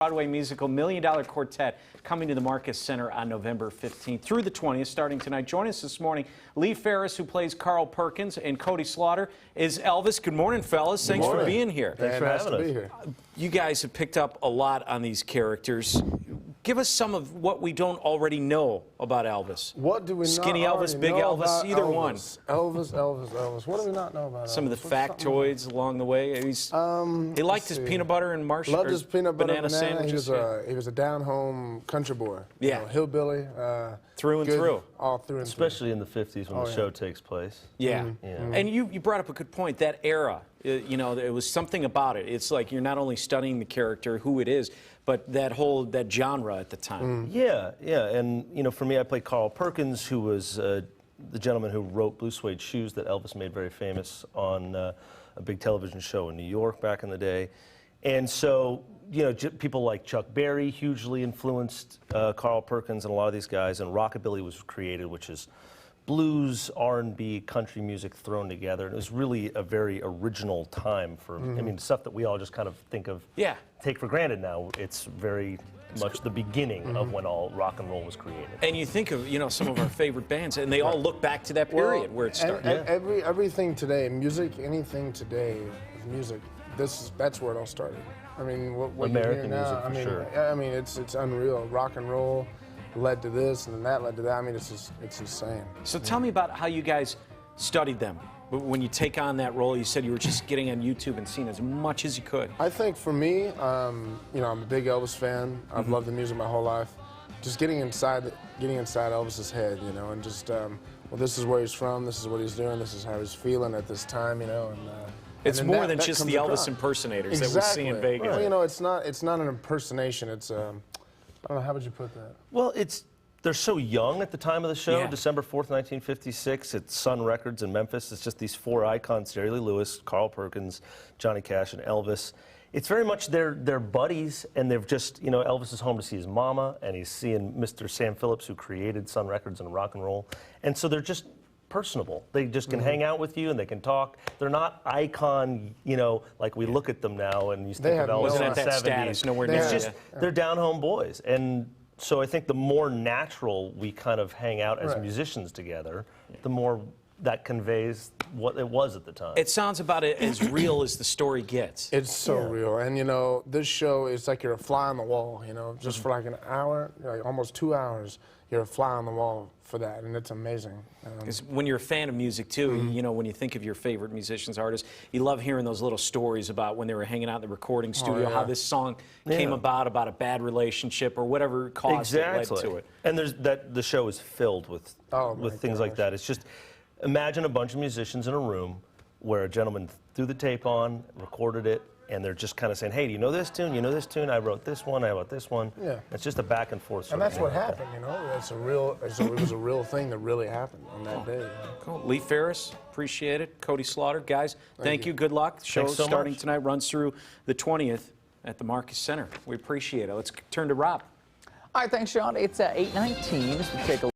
Broadway musical Million Dollar Quartet coming to the Marcus Center on November 15th through the 20th, starting tonight. Join us this morning, Lee Ferris, who plays Carl Perkins, and Cody Slaughter is Elvis. Good morning, fellas. Thanks for being here. Thanks for having us. Here. You guys have picked up a lot on these characters. Give us some of what we don't already know about Elvis. What do we Skinny not Elvis, Big know Elvis, about either Elvis? one. Elvis. What do we not know about Elvis? Some of the factoids along the way. He liked his peanut butter and marshmallow. Loved his peanut butter banana sandwiches. He was a down-home country boy. Yeah. You know, hillbilly. Through and good, through. All through and Especially in the 50s when the show takes place. Yeah. Mm-hmm. And you brought up a good point. That era, you know, there was something about it. It's like you're not only studying the character, who it is, but that genre at the time. Yeah. And, you know, for me, I played Carl Perkins, who was the gentleman who wrote Blue Suede Shoes that Elvis made very famous on a big television show in New York back in the day. And so, you know, people like Chuck Berry hugely influenced Carl Perkins and a lot of these guys, and rockabilly was created, which is blues, R&B, country music thrown together. And it was really a very original time for, I mean, stuff that we all just kind of think of, take for granted now. It's very much the beginning of when all rock and roll was created. And you think of, you know, some of our favorite bands, and they all look back to that period where it started. Everything today, music, anything today is music. That's where it all started. I mean, what American you hear now, music, for sure. I mean, it's unreal. Rock and roll led to this, and then that led to that. I mean, it's insane. So tell me about how you guys studied them. When you take on that role, you said you were just getting on YouTube and seeing as much as you could. I think for me, you know, I'm a big Elvis fan. I've loved the music my whole life. Just getting inside Elvis's head, you know, and just, well, this is where he's from, this is what he's doing, this is how he's feeling at this time, you know, and it's more than just the Elvis impersonators that we see in Vegas. Well, you know, it's not an impersonation. It's I don't know, how would you put that? Well, they're so young at the time of the show, December 4th, 1956, at Sun Records in Memphis. It's just these four icons, Jerry Lee Lewis, Carl Perkins, Johnny Cash, and Elvis. It's very much they're buddies, and they've just, you know, Elvis is home to see his mama, and he's seeing Mr. Sam Phillips, who created Sun Records and rock and roll. And so they're just personable. They just can hang out with you and they can talk. They're not icon, you know, like we look at them now and you think of Elvis in the 70s. Status, nowhere near. It's just, they're down-home boys. And so I think the more natural we kind of hang out as musicians together, the more that conveys what it was at the time. It sounds about as real as the story gets. It's so real. And, you know, this show is like you're a fly on the wall, you know, just for like an hour, like almost 2 hours, you're a fly on the wall for that, and it's amazing. Because when you're a fan of music, too, you know, when you think of your favorite musicians, artists, you love hearing those little stories about when they were hanging out in the recording studio, how this song came about a bad relationship or whatever caused it, led to it. And the show is filled with things like that. It's just, imagine a bunch of musicians in a room where a gentleman threw the tape on, recorded it, and they're just kind of saying, hey, do you know this tune? You know this tune? I wrote this one. I wrote this one. Yeah. It's just a back and forth. And that's what happened, you know. It was a real thing that really happened on that day. You know? Cool. Lee Ferris, appreciate it. Cody Slaughter, guys, thank you. Good luck. The show starting tonight, runs through the 20th at the Marcus Center. We appreciate it. Let's turn to Rob. All right, thanks, Sean. It's 8:19 as we take a